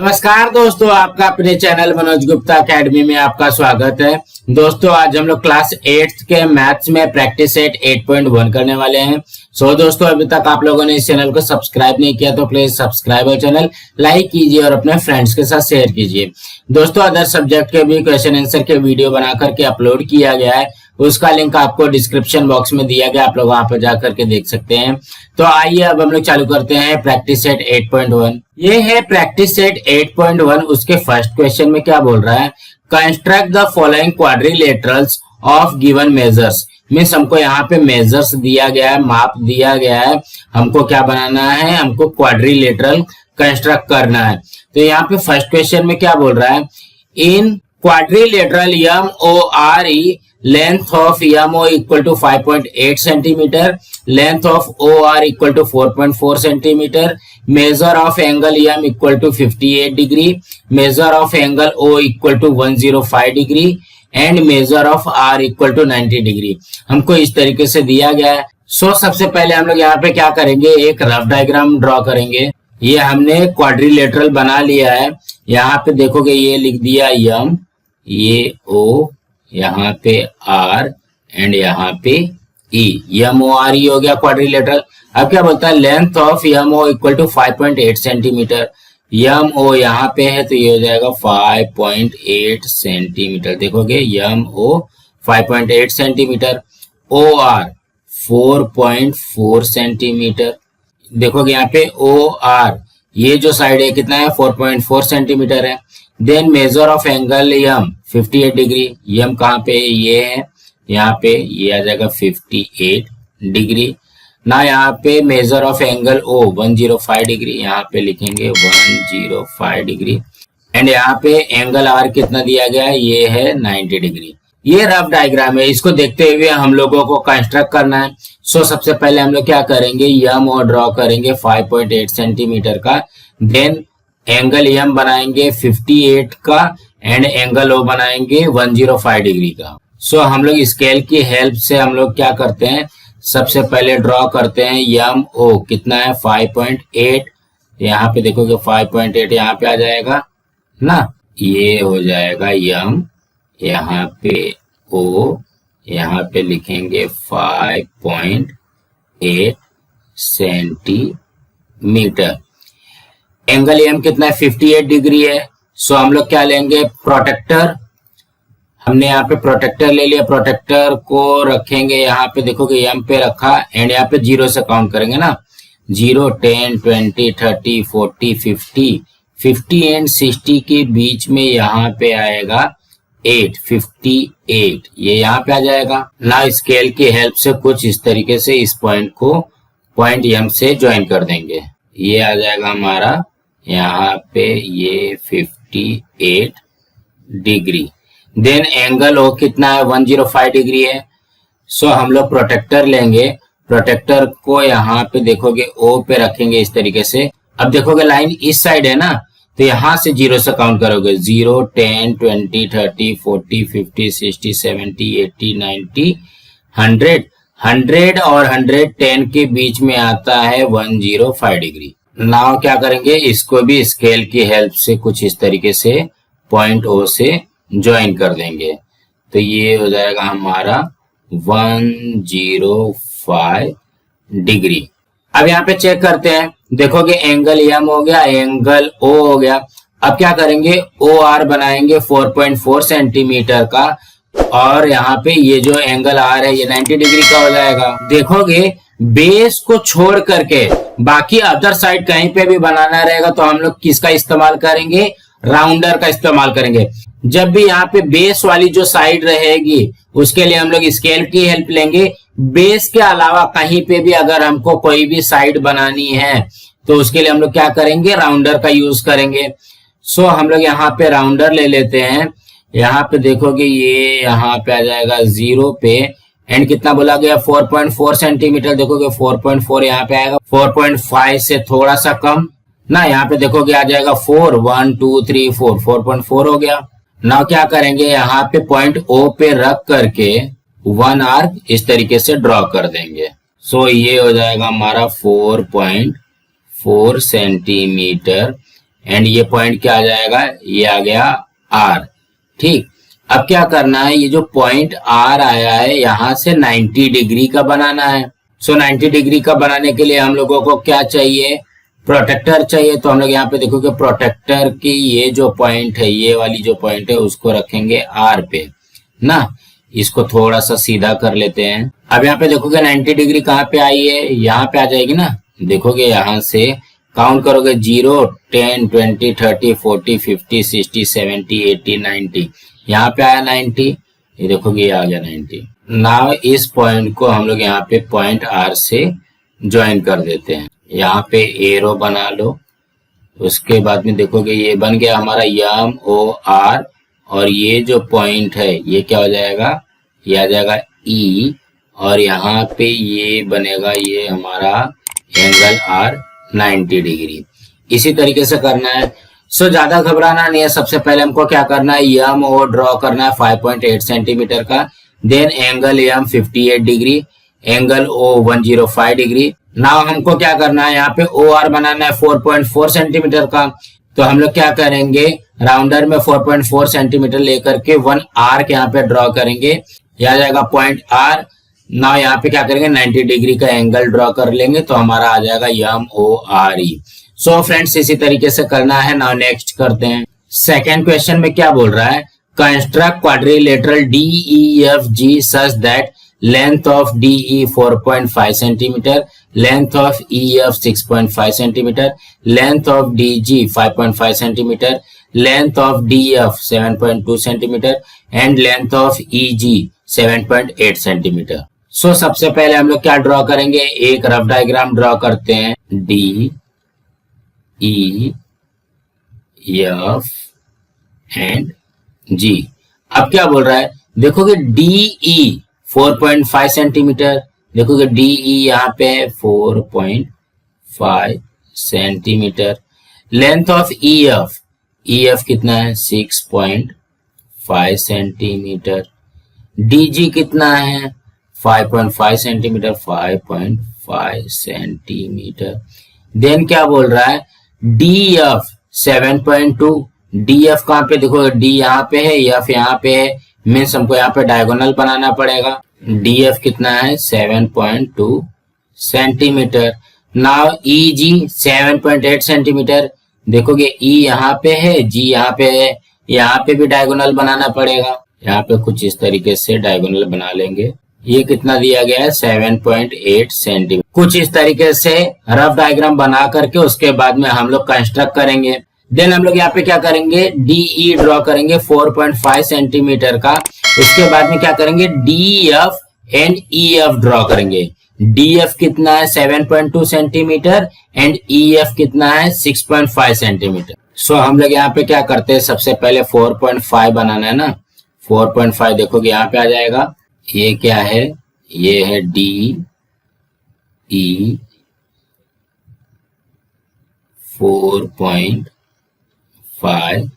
नमस्कार दोस्तों, आपका अपने चैनल मनोज गुप्ता एकेडमी में आपका स्वागत है। दोस्तों आज हम लोग क्लास 8 के मैथ्स में प्रैक्टिस सेट 8.1 करने वाले हैं। दोस्तों अभी तक आप लोगों ने इस चैनल को सब्सक्राइब नहीं किया तो प्लीज सब्सक्राइब और चैनल लाइक कीजिए और अपने फ्रेंड्स के साथ शेयर कीजिए। दोस्तों अदर सब्जेक्ट के भी क्वेश्चन आंसर के वीडियो बना करके अपलोड किया गया है, उसका लिंक आपको डिस्क्रिप्शन बॉक्स में दिया गया, आप लोग वहां पर जाकर के देख सकते हैं। तो आइए अब हम लोग चालू करते हैं प्रैक्टिस सेट 8.1। ये है प्रैक्टिस सेट 8.1। उसके फर्स्ट क्वेश्चन में क्या बोल रहा है, construct the following quadrilaterals of given measures. Means हमको यहाँ पे मेजर्स दिया गया है, माप दिया गया है, हमको क्या बनाना है, हमको क्वाड्रिलेटरल कंस्ट्रक्ट करना है। तो यहाँ पे फर्स्ट क्वेश्चन में क्या बोल रहा है, in quadrilateral MORE length of MO equal to 5.8 centimeter, length of OR equal to 4.4 centimeter, measure of angle M equal to 58 degree, measure of angle O equal to 105 degree and measure of R equal to 90 degree। हमको इस तरीके से दिया गया है। सबसे पहले हम लोग यहाँ पे क्या करेंगे, एक रफ डायग्राम ड्रॉ करेंगे। ये हमने क्वाड्रिलेटरल बना लिया है। यहाँ पे देखोगे ये लिख दिया M, ये O, यहाँ पे R एंड यहाँ पे E, MORE हो गया क्वाड्रिलेटरल। अब क्या बोलता है, length of MO equal to 5.8 centimetre. MO यहाँ पे है तो ये हो जाएगा 5.8 सेंटीमीटर। देखोगे MO 5.8 सेंटीमीटर, OR 4.4 सेंटीमीटर। देखोगे यहाँ पे OR ये जो साइड है कितना है, 4.4 सेंटीमीटर है। Then measure of angle M 58 degree. M कहाँ पे, ये है, यहाँ पे ये आ जाएगा 58 डिग्री ना। यहाँ पे major of angle O 105 degree, यहाँ पे लिखेंगे 105 डिग्री। एंड यहाँ पे एंगल R कितना दिया गया है, ये है 90 डिग्री। ये रफ डायग्राम है, इसको देखते हुए हम लोगों को कंस्ट्रक्ट करना है। सबसे पहले हम लोग क्या करेंगे, MO ड्रॉ करेंगे 5.8 सेंटीमीटर का। देन एंगल M बनाएंगे 58 का एंड एंगल O बनाएंगे 105 डिग्री का। हम लोग स्केल की हेल्प से हम लोग क्या करते हैं, सबसे पहले ड्रॉ करते हैं MO कितना है 5.8। यहाँ पे देखोगे 5.8 यहाँ पे आ जाएगा ना, ये हो जाएगा M, यहाँ पे O, यहाँ पे लिखेंगे 5.8 सेंटीमीटर। एंगल M कितना है 58 डिग्री है। हम लोग क्या लेंगे, प्रोटेक्टर। हमने यहाँ पे प्रोटेक्टर ले लिया, प्रोटेक्टर को रखेंगे यहाँ पे, देखोगे M पे रखा एंड यहाँ पे 0 से काउंट करेंगे ना, 0, 10, 20, 30, 40, 50 एंड 60 के बीच में यहाँ पे आएगा 58, ये यहाँ पे आ जाएगा ना। स्केल की हेल्प से कुछ इस तरीके से इस पॉइंट को पॉइंट M से ज्वाइन कर देंगे, ये आ जाएगा हमारा यहाँ पे ये 58 डिग्री। देन एंगल O कितना है, 105 डिग्री है। हम लोग प्रोटेक्टर लेंगे, प्रोटेक्टर को यहाँ पे देखोगे O पे रखेंगे इस तरीके से। अब देखोगे लाइन इस साइड है ना, तो यहाँ से 0 से काउंट करोगे, 0, 10, 20, 30, 40, 50, 60, 70, 80, 90, 100 और 110 के बीच में आता है 105 डिग्री। नाउ क्या करेंगे, इसको भी स्केल की हेल्प से कुछ इस तरीके से पॉइंट O से ज्वाइन कर देंगे, तो ये हो जाएगा हमारा 105 डिग्री। अब यहाँ पे चेक करते हैं, देखोगे एंगल M हो गया, एंगल O हो गया। अब क्या करेंगे, OR बनाएंगे 4.4 सेंटीमीटर का और यहाँ पे ये जो एंगल R है ये 90 डिग्री का हो जाएगा। देखोगे बेस को छोड़ करके बाकी अदर साइड कहीं पे भी बनाना रहेगा तो हम लोग किसका इस्तेमाल करेंगे, राउंडर का इस्तेमाल करेंगे। जब भी यहाँ पे बेस वाली जो साइड रहेगी उसके लिए हम लोग स्केल की हेल्प लेंगे। बेस के अलावा कहीं पे भी अगर हमको कोई भी साइड बनानी है तो उसके लिए हम लोग क्या करेंगे, राउंडर का यूज करेंगे। हम लोग यहाँ पे राउंडर ले लेते हैं। यहाँ पे देखोगे ये यहाँ पे आ जाएगा 0 पे एंड कितना बोला गया 4.4 सेंटीमीटर। देखोगे 4.4 यहाँ पे आएगा, 4.5 से थोड़ा सा कम ना, यहाँ पे देखोगे आ जाएगा 4, 1, 2, 3, 4, 4.4 हो गया। नाउ क्या करेंगे, यहाँ पे पॉइंट O पे रख करके 1 आर्क इस तरीके से ड्रॉ कर देंगे। ये हो जाएगा हमारा 4.4 सेंटीमीटर एंड ये पॉइंट क्या आ जाएगा, ये आ गया आर। ठीक, अब क्या करना है, ये जो पॉइंट आर आया है यहाँ से 90 डिग्री का बनाना है। सो 90 डिग्री का बनाने के लिए हम लोगों को क्या चाहिए, प्रोटेक्टर चाहिए। तो हम लोग यहाँ पे देखोगे प्रोटेक्टर की ये जो पॉइंट है, ये वाली जो पॉइंट है उसको रखेंगे आर पे ना। इसको थोड़ा सा सीधा कर लेते हैं। अब यहाँ पे देखोगे 90 डिग्री कहाँ पे आई है, यहाँ पे आ जाएगी ना। देखोगे यहाँ से काउंट करोगे 0, 10, 20, 30, 40, 50, 60, 70, 80, 90, यहाँ पे आया 90। ये देखोगे ये आ गया 90। नाउ इस पॉइंट को हम लोग यहाँ पे पॉइंट आर से ज्वाइन कर देते हैं। यहाँ पे एरो बना लो। उसके बाद में देखोगे ये बन गया हमारा यम ओ आर, और ये जो पॉइंट है ये क्या हो जाएगा, ये आ जाएगा ई, और यहाँ पे ये बनेगा ये हमारा एंगल आर 90 डिग्री। इसी तरीके से करना है। सो ज्यादा घबराना नहीं है। सबसे पहले हमको क्या करना है, यम ओ ड्रॉ करना है 5.8 सेंटीमीटर का। Then angle M 58 degree, angle O 105 degree. Now हमको क्या करना है, यहाँ पे ओ आर बनाना है 4.4 सेंटीमीटर का। तो हम लोग क्या करेंगे, राउंडर में 4.4 सेंटीमीटर लेकर के 1 आर्क यहाँ पे ड्रॉ करेंगे। यह आ जाएगा पॉइंट आर। नाउ यहाँ पे क्या करेंगे, 90 डिग्री का एंगल ड्रॉ कर लेंगे, तो हमारा आ जाएगा यम ओ आर ई। सो फ्रेंड्स इसी तरीके से करना है। नाउ नेक्स्ट करते हैं। सेकेंड क्वेश्चन में क्या बोल रहा है, construct quadrilateral DEFG such that length of DE 4.5 centimetre, length of EF 6.5 centimetre, length of DG 5.5 centimetre, length of DF 7.2 centimetre and length of EG 7.8 centimetre. So सबसे पहले हम लोग क्या ड्रॉ करेंगे, एक रफ डायग्राम ड्रॉ करते हैं। DEF and G। अब क्या बोल रहा है, देखोगे DE 4.5 सेंटीमीटर, देखोगे DE यहाँ पे है 4.5 सेंटीमीटर। लेंथ ऑफ EF कितना है 6.5 सेंटीमीटर। DG कितना है 5.5 सेंटीमीटर, 5.5 सेंटीमीटर। देन क्या बोल रहा है, DF 7.2। DF कहाँ पे, देखोगे D यहाँ पे है, F यहाँ पे है, मीन्स हमको यहाँ पे डायगोनल बनाना पड़ेगा। DF कितना है 7.2 सेंटीमीटर। Now EG 7.8 centimetre. देखोगे E यहाँ पे है, G यहाँ पे है, यहाँ पे भी डायगोनल बनाना पड़ेगा। यहाँ पे कुछ इस तरीके से डायगोनल बना लेंगे। ये कितना दिया गया है 7.8 सेंटीमीटर। कुछ इस तरीके से रफ डायग्राम बना करके उसके बाद में हम लोग कंस्ट्रक्ट करेंगे। देन हम लोग यहाँ पे क्या करेंगे, DE ड्रॉ करेंगे 4.5 सेंटीमीटर का। उसके बाद में क्या करेंगे, DF एंड EF ड्रॉ करेंगे। DF कितना है 7.2 सेंटीमीटर एंड EF कितना है 6.5 सेंटीमीटर। सो हम लोग यहाँ पे क्या करते हैं, सबसे पहले 4.5 बनाना है ना। 4.5 देखोगे यहाँ पे आ जाएगा। ये क्या है, ये है DE 4.5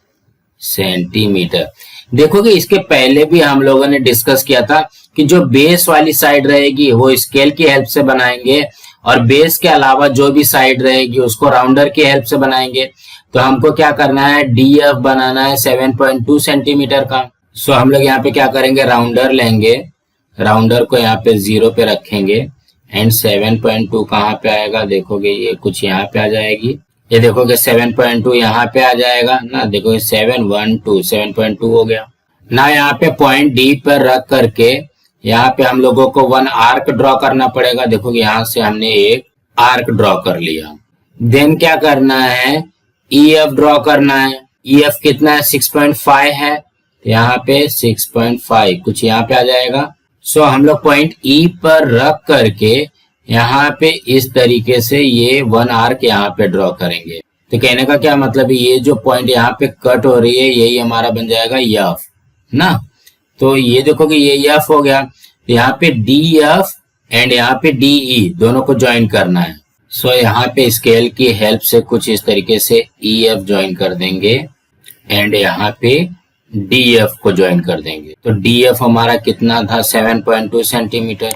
सेंटीमीटर। देखोगे इसके पहले भी हम लोगों ने डिस्कस किया था कि जो बेस वाली साइड रहेगी वो स्केल की हेल्प से बनाएंगे, और बेस के अलावा जो भी साइड रहेगी उसको राउंडर की हेल्प से बनाएंगे। तो हमको क्या करना है, DF बनाना है 7.2 सेंटीमीटर का। सो हम लोग यहाँ पे क्या करेंगे, राउंडर लेंगे, राउंडर को यहाँ पे 0 पे रखेंगे एंड 7.2 कहाँ पे आएगा, देखोगे ये कुछ यहाँ पे आ जाएगी। ये देखोगे 7.2 यहाँ पे आ जाएगा ना। देखोगे 7.2 हो गया ना। यहाँ पे पॉइंट D पर रख करके यहाँ पे हम लोगों को 1 आर्क ड्रॉ करना पड़ेगा। देखोगे यहाँ से हमने एक आर्क ड्रॉ कर लिया। देन क्या करना है, EF ड्रॉ करना है। EF कितना है 6.5 है, यहाँ पे 6.5 कुछ यहाँ पे आ जाएगा। सो हम लोग पॉइंट E पर रख करके यहाँ पे इस तरीके से ये 1 आर्क यहाँ पे ड्रॉ करेंगे। तो कहने का क्या मतलब है, ये जो पॉइंट यहाँ पे कट हो रही है यही हमारा बन जाएगा F ना। तो ये देखोगे ये F हो गया। तो यहाँ पे DF एंड यहाँ पे DE दोनों को ज्वाइन करना है। सो यहाँ पे स्केल की हेल्प से कुछ इस तरीके से EF ज्वाइन कर देंगे एंड यहाँ पे DF को ज्वाइन कर देंगे। तो DF हमारा कितना था 7.2 सेंटीमीटर।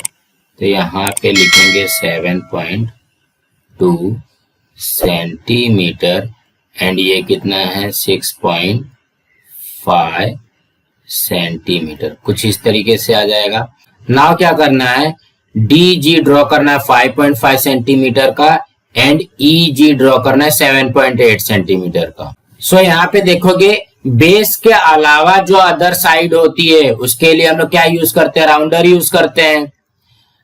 तो यहाँ पे लिखेंगे 7.2 सेंटीमीटर एंड ये कितना है 6.5 सेंटीमीटर, कुछ इस तरीके से आ जाएगा। नाउ क्या करना है, डी जी ड्रॉ करना है 5.5 सेंटीमीटर का एंड ई जी ड्रॉ करना है 7.8 सेंटीमीटर का। सो यहाँ पे देखोगे बेस के अलावा जो अदर साइड होती है उसके लिए हम लोग क्या यूज करते हैं, राउंडर यूज करते हैं।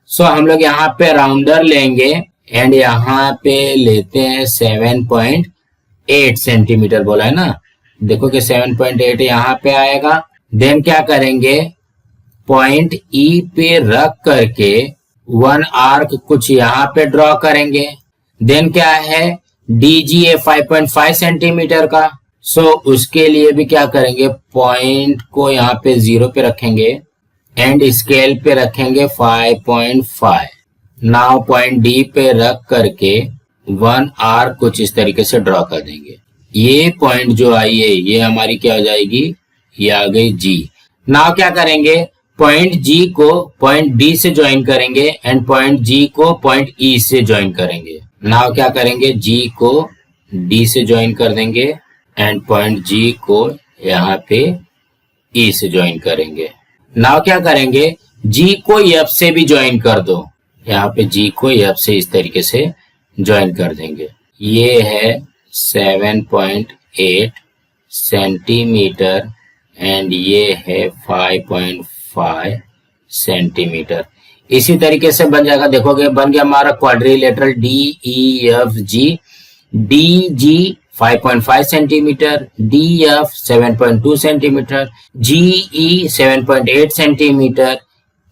सो हम लोग यहाँ पे राउंडर लेंगे एंड यहाँ पे लेते हैं 7.8 सेंटीमीटर बोला है ना, देखो कि 7.8 यहाँ पे आएगा। देन क्या करेंगे, पॉइंट ई पे रख करके वन आर्क कुछ यहाँ पे ड्रॉ करेंगे। देन क्या है, डी जी है 5.5 सेंटीमीटर का। सो उसके लिए भी क्या करेंगे, पॉइंट को यहाँ पे 0 पे रखेंगे एंड स्केल पे रखेंगे 5.5। नाउ पॉइंट डी पे रख करके वन आर्क कुछ इस तरीके से ड्रॉ कर देंगे। ये पॉइंट जो आई है ये हमारी क्या हो जाएगी, ये आ गई जी। नाउ क्या करेंगे, पॉइंट जी को पॉइंट डी से ज्वाइन करेंगे एंड पॉइंट जी को पॉइंट ई से ज्वाइन करेंगे। नाउ क्या करेंगे, जी को डी से ज्वाइन कर देंगे एंड पॉइंट जी को यहाँ पे ई से ज्वाइन करेंगे। नाउ क्या करेंगे, जी को एफ से भी ज्वाइन कर दो, यहाँ पे जी को एफ से इस तरीके से ज्वाइन कर देंगे। ये है 7.8 सेंटीमीटर एंड ये है 5.5 सेंटीमीटर। इसी तरीके से बन जाएगा, देखोगे बन गया हमारा quadrilateral D E F G. D G 5.5 centimetre, D F 7.2 centimetre, G E 7.8 centimetre,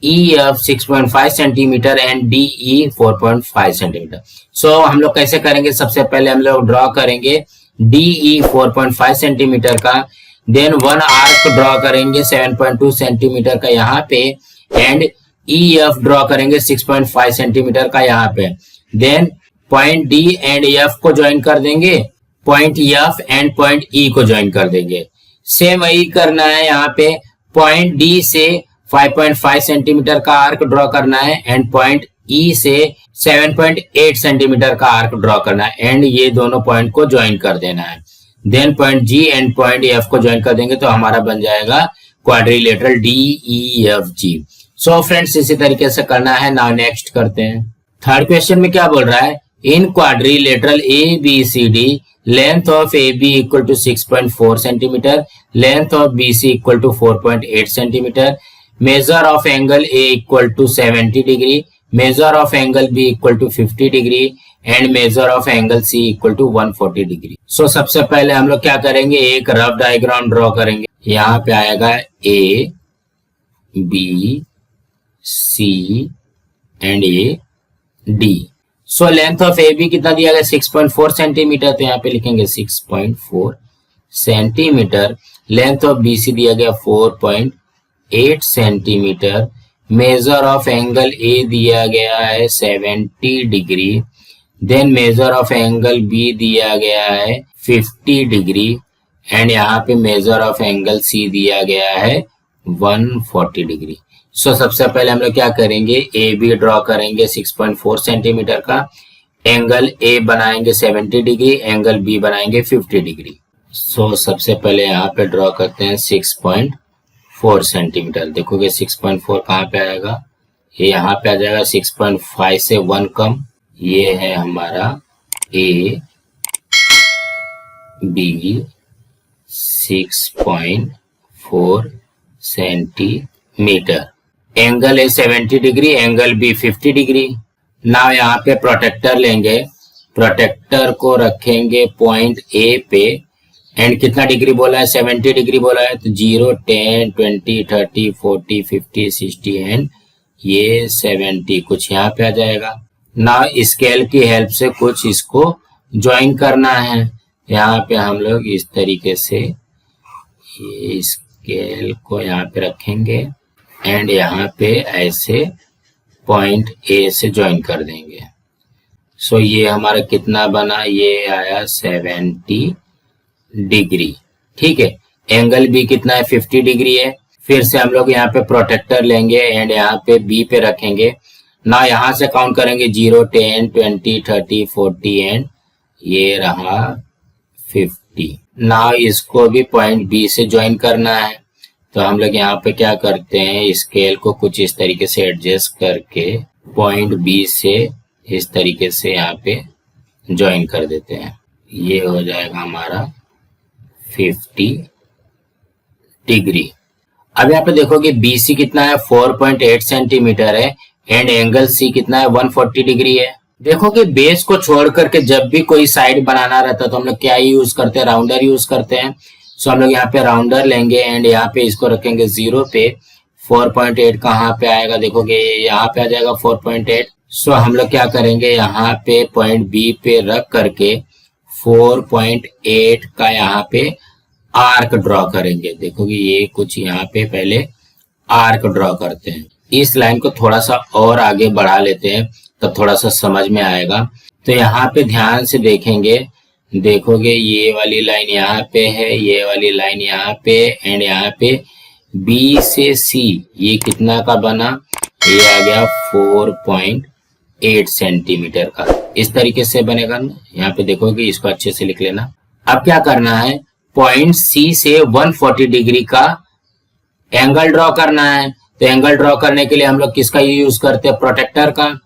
E F 6.5 centimetre and D E 4.5 centimetre. So हम लोग कैसे करेंगे, सबसे पहले हम लोग ड्रॉ करेंगे डी ई 4.5 सेंटीमीटर का, देन वन आर्क ड्रॉ करेंगे 7.2 सेंटीमीटर का यहाँ पे एंड ई एफ ड्रॉ करेंगे 6.5 सेंटीमीटर का यहाँ पे। Then point D and F को ज्वाइन कर देंगे, point F and point E को ज्वाइन कर देंगे। सेम वही करना है, यहाँ पे पॉइंट डी से 5.5 सेंटीमीटर का आर्क ड्रॉ करना है एंड पॉइंट ई से 7.8 सेंटीमीटर का आर्क ड्रॉ करना है एंड ये दोनों पॉइंट को ज्वाइन कर देना है। Then point G and point F को ज्वाइन कर देंगे तो हमारा बन जाएगा quadrilateral D E F G. So friends इसी तरीके से करना है। नाउ नेक्स्ट करते हैं। थर्ड क्वेश्चन में क्या बोल रहा है, in quadrilateral A B C D length of A B equal to 6.4 centimetre, length of B C equal to 4.8 centimetre, measure of angle A equal to 70 degree, measure of angle B equal to 50 degree and measure of angle C equal to 140 degree. So सबसे पहले हम लोग क्या करेंगे, एक rough diagram draw करेंगे। यहाँ पे आएगा A B C and A D. So length of A B कितना दिया गया 6.4 सेंटीमीटर, तो यहाँ पे लिखेंगे 6.4 centimetre. Length of B C दिया गया 4.8 centimetre. Measure of angle A दिया गया है 70 degree. Then measure of angle B दिया गया है 50 डिग्री एंड यहाँ पे मेजर ऑफ एंगल सी दिया गया है 140 डिग्री। सो सबसे पहले हम लोग क्या करेंगे, ए बी ड्रॉ करेंगे 6.4 सेंटीमीटर का, एंगल ए बनाएंगे 70 डिग्री, एंगल बी बनाएंगे 50 डिग्री। सो सबसे पहले यहाँ पे ड्रॉ करते हैं 6.4 सेंटीमीटर। देखोगे 6.4 कहाँ पे आएगा, ये यहाँ पे आ जाएगा 6.5 से 1 कम। ये है हमारा ए बी 6.4 सेंटीमीटर, एंगल है 70 degree, angle B 50 degree. Now यहाँ पे प्रोटेक्टर लेंगे, प्रोटेक्टर को रखेंगे पॉइंट ए पे एंड कितना डिग्री बोला है 70 डिग्री बोला है, तो 0 10 20 30 40 50 60 एंड ये 70 कुछ यहाँ पे आ जाएगा। नाउ स्केल की हेल्प से कुछ इसको ज्वाइन करना है। यहाँ पे हम लोग इस तरीके से ये स्केल को यहाँ पे रखेंगे एंड यहाँ पे ऐसे पॉइंट ए से ज्वाइन कर देंगे। सो ये हमारा कितना बना, ये आया 70 डिग्री। ठीक है, एंगल बी कितना है 50 डिग्री है। फिर से हम लोग यहाँ पे प्रोटेक्टर लेंगे एंड यहाँ पे बी पे रखेंगे। ना यहाँ से काउंट करेंगे 0 10 20 30 40 एंड ये रहा 50। नाउ इसको भी पॉइंट बी से ज्वाइन करना है, तो हम लोग यहाँ पे क्या करते हैं, स्केल को कुछ इस तरीके से एडजस्ट करके पॉइंट बी से इस तरीके से यहाँ पे ज्वाइन कर देते हैं। ये हो जाएगा हमारा 50 डिग्री। अब यहाँ पे देखोगे BC कितना है, 4.8 सेंटीमीटर है, एंड एंगल C कितना है, 140 डिग्री है। देखो कि बेस को छोड़ करके जब भी कोई साइड बनाना रहता है तो हम लोग क्या यूज करते हैं, राउंडर यूज करते हैं। सो हम लोग यहाँ पे राउंडर लेंगे एंड यहाँ पे इसको रखेंगे 0 पे। 4.8 कहाँ पे आएगा, देखोगे यहाँ पे आ जाएगा 4.8। सो हम लोग क्या करेंगे, यहाँ पे पॉइंट बी पे रख करके 4.8 का यहाँ पे आर्क ड्रॉ करेंगे। देखोगे ये कुछ यहाँ पे पहले आर्क ड्रॉ करते हैं। इस लाइन को थोड़ा सा और आगे बढ़ा लेते हैं तो थोड़ा सा समझ में आएगा। तो यहाँ पे ध्यान से देखेंगे, देखोगे ये वाली लाइन यहाँ पे है, ये वाली लाइन यहाँ पे, एंड यहाँ पे B से C ये कितना का बना, ये आ गया 4.8 सेंटीमीटर का। इस तरीके से बनेगा ना, यहाँ पे देखोगे, इसको अच्छे से लिख लेना। अब क्या करना है, पॉइंट C से 140 डिग्री का एंगल ड्रॉ करना है। तो एंगल ड्रॉ करने के लिए हम लोग किसका यूज करते हैं, प्रोटेक्टर का।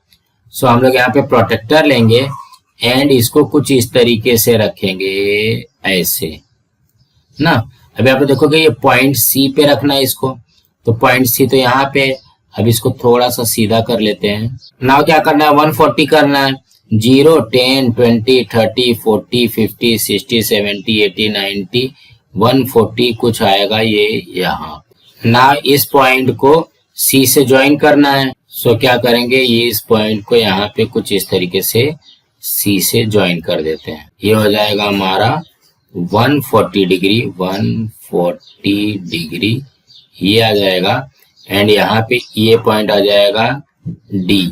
सो हम लोग यहाँ पे प्रोटेक्टर लेंगे एंड इसको कुछ इस तरीके से रखेंगे ऐसे ना। अब यहाँ पे देखोगे ये पॉइंट C पे रखना है इसको, तो पॉइंट C तो यहाँ पे। अब इसको थोड़ा सा सीधा कर लेते हैं। नाउ क्या करना है, 140 करना है। 0, 10, 20, 30, 40, 50, 60, 70, 80, 90, 140 कुछ आएगा ये यहाँ। ना इस पॉइंट को C से ज्वाइन करना है। सो क्या करेंगे, ये इस पॉइंट को यहाँ पे कुछ इस तरीके से C से ज्वाइन कर देते हैं। ये हो जाएगा हमारा 140 डिग्री, 140 डिग्री ये आ जाएगा। एंड यहाँ पे ये पॉइंट आ जाएगा D।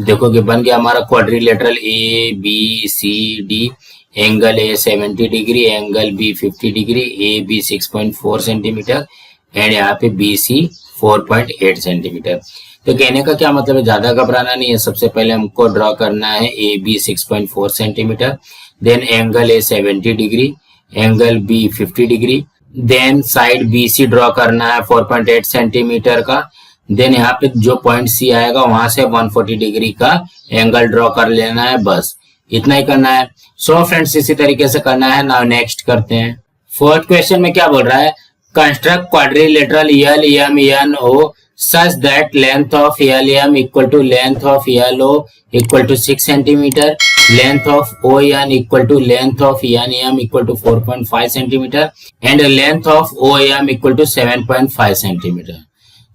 देखोगे बन गया हमारा quadrilateral ABCD। Angle A 70 degree, angle B 50 degree, AB 6.4 centimetre and यहाँ पे BC 4.8 सेंटीमीटर। तो कहने का क्या मतलब है, ज्यादा घबराना नहीं है। सबसे पहले हमको ड्रॉ करना है AB 6.4 centimetre, then angle A 70 degree, angle B 50 degree, then side BC draw करना है 4.8 सेंटीमीटर का, देन यहाँ पे जो पॉइंट C आएगा वहां से 140 डिग्री का एंगल ड्रॉ कर लेना है, बस इतना ही करना है। सो फ्रेंड्स इसी तरीके से करना है। नाउ नेक्स्ट करते हैं। फोर्थ क्वेश्चन में क्या बोल रहा है, construct quadrilateral LMNO such that length of LM equal to length of LO equal to 6 centimeter, length of ON equal to length of NM equal to 4.5 centimeter and length of OM equal to 7.5 centimeter।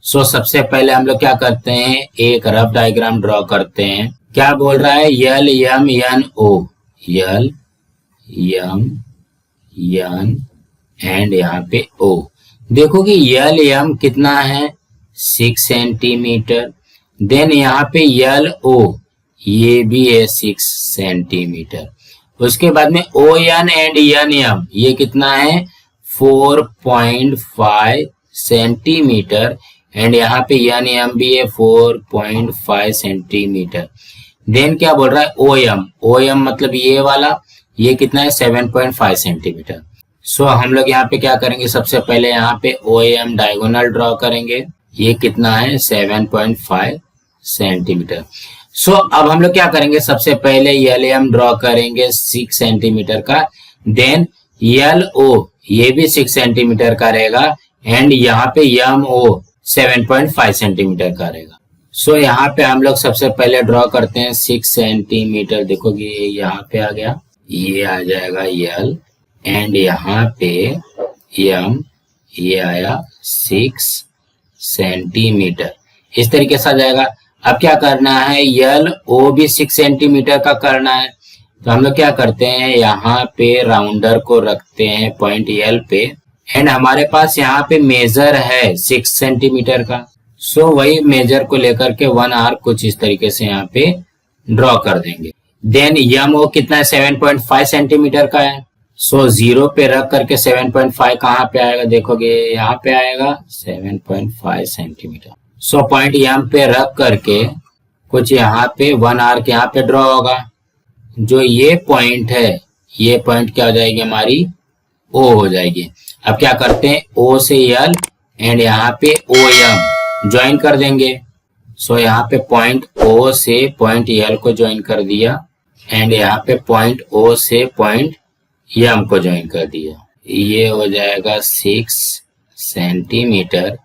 सो सबसे पहले हम लोग क्या करते हैं, एक rough diagram draw करते हैं। क्या बोल रहा है, LMNO, LMN एंड यहाँ पे O। देखोगे LM कितना है, 6 सेंटीमीटर, देन यहाँ पे LO ये भी है 6 सेंटीमीटर। उसके बाद में ON एंड NM ये कितना है, 4.5 सेंटीमीटर एंड यहाँ पे NM भी है 4.5 सेंटीमीटर। देन क्या बोल रहा है, OM मतलब ये वाला, ये कितना है 7.5 सेंटीमीटर। सो हम लोग यहाँ पे क्या करेंगे, सबसे पहले यहाँ पे OM डायगोनल ड्रॉ करेंगे। ये कितना है 7.5 सेंटीमीटर। सो अब हम लोग क्या करेंगे, सबसे पहले LM ड्रॉ करेंगे 6 सेंटीमीटर का, देन LO ये भी 6 सेंटीमीटर का रहेगा एंड यहाँ पे MO 7.5 सेंटीमीटर का रहेगा। सो यहाँ पे हम लोग सबसे पहले ड्रॉ करते हैं 6 सेंटीमीटर। देखोगे यहाँ पे आ गया, ये आ जाएगा L एंड यहाँ पे M ये आया 6 सेंटीमीटर। इस तरीके से आ जाएगा। अब क्या करना है, LO भी 6 सेंटीमीटर का करना है। तो हम लोग क्या करते हैं, यहाँ पे राउंडर को रखते हैं पॉइंट L पे एंड हमारे पास यहाँ पे मेजर है 6 सेंटीमीटर का। सो वही मेजर को लेकर के 1 आर्क कुछ इस तरीके से यहाँ पे ड्रॉ कर देंगे। देन MO कितना है 7.5 सेंटीमीटर का है। सो 0 पे रख करके 7.5 कहाँ पे आएगा, देखोगे यहाँ पे आएगा 7.5 सेंटीमीटर। सो पॉइंट M पे रख करके कुछ यहाँ पे 1 आर्क यहाँ पे ड्रॉ होगा। जो ये पॉइंट है ये पॉइंट क्या हो जाएगी हमारी ओ हो जाएगी। अब क्या करते हैं ओ से एल एंड यहाँ पे ओ एम ज्वाइन कर देंगे। सो यहाँ पे पॉइंट ओ से पॉइंट एल को ज्वाइन कर दिया एंड यहाँ पे पॉइंट ओ से पॉइंट एम को ज्वाइन कर दिया। ये हो जाएगा 6 सेंटीमीटर,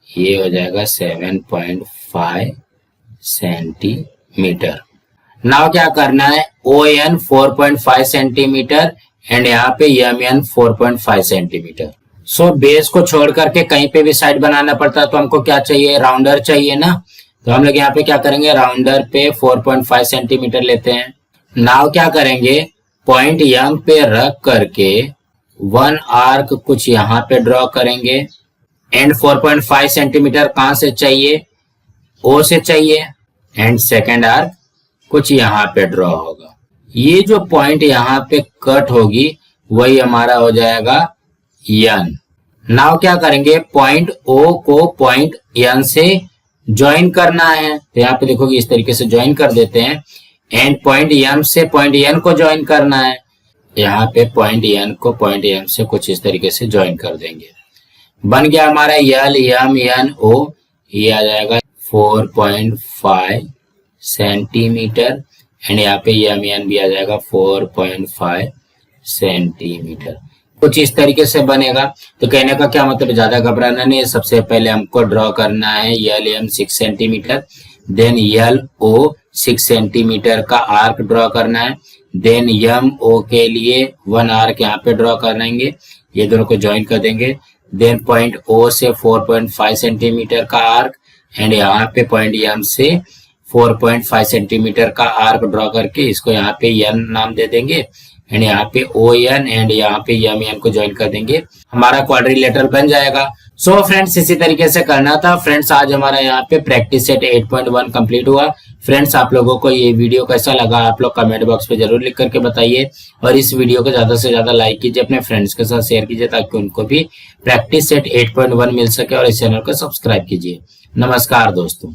ये हो जाएगा 7.5 सेंटीमीटर। नाउ क्या करना है ओ एन 4.5 सेंटीमीटर एंड यहाँ पे M N 4.5 centimetre. So base को छोड़ करके कहीं पे भी साइड बनाना पड़ता है तो हमको क्या चाहिए, राउंडर चाहिए ना। तो हम लोग यहाँ पे क्या करेंगे, राउंडर पे 4.5 सेंटीमीटर लेते हैं। नाउ क्या करेंगे, पॉइंट एम पे रख करके वन आर्क कुछ यहाँ पे ड्रॉ करेंगे एंड 4.5 सेंटीमीटर कहां से चाहिए, ओ से चाहिए एंड सेकेंड आर्क कुछ यहाँ पे ड्रॉ होगा। ये जो पॉइंट यहाँ पे कट होगी वही हमारा हो जाएगा एन। नाउ क्या करेंगे, पॉइंट ओ को पॉइंट एन से ज्वाइन करना है। तो यहाँ पे देखोगे इस तरीके से ज्वाइन कर देते हैं एंड पॉइंट एम से पॉइंट एन को ज्वाइन करना है। यहाँ पे पॉइंट एन को पॉइंट एम से कुछ इस तरीके से ज्वाइन कर देंगे। बन गया हमारा एल एम एन ओ, ये आ जाएगा 4.5 सेंटीमीटर एंड यहाँ पे एम एन भी आ जाएगा 4.5 सेंटीमीटर। कुछ इस तरीके से बनेगा। तो कहने का क्या मतलब, ज्यादा घबराना नहीं है। सबसे पहले हमको ड्रॉ करना है L M 6 centimetre, then L O 6 centimetre का आर्क ड्रॉ करना है, देन एम ओ के लिए वन आर्क यहाँ पे ड्रॉ करेंगे, ये दोनों को ज्वाइन कर देंगे। देन पॉइंट ओ से 4.5 सेंटीमीटर का आर्क एंड यहाँ पे पॉइंट एम से 4.5 सेंटीमीटर का आर्क ड्रॉ करके इसको यहाँ पे एन नाम दे देंगे एंड यहाँ पे ओ एन एंड यहाँ पे एम एन को ज्वाइन कर देंगे, हमारा क्वाड्रिलेटरल बन जाएगा। सो फ्रेंड्स इसी तरीके से करना था। फ्रेंड्स आज हमारा यहाँ पे प्रैक्टिस सेट 8.1 कंप्लीट हुआ। फ्रेंड्स आप लोगों को ये वीडियो कैसा लगा आप लोग कमेंट बॉक्स पे जरूर लिख करके बताइए और इस वीडियो को ज्यादा से ज्यादा लाइक कीजिए, अपने फ्रेंड्स के साथ शेयर कीजिए ताकि उनको भी प्रैक्टिस सेट 8.1 मिल सके और इस चैनल को सब्सक्राइब कीजिए। नमस्कार दोस्तों।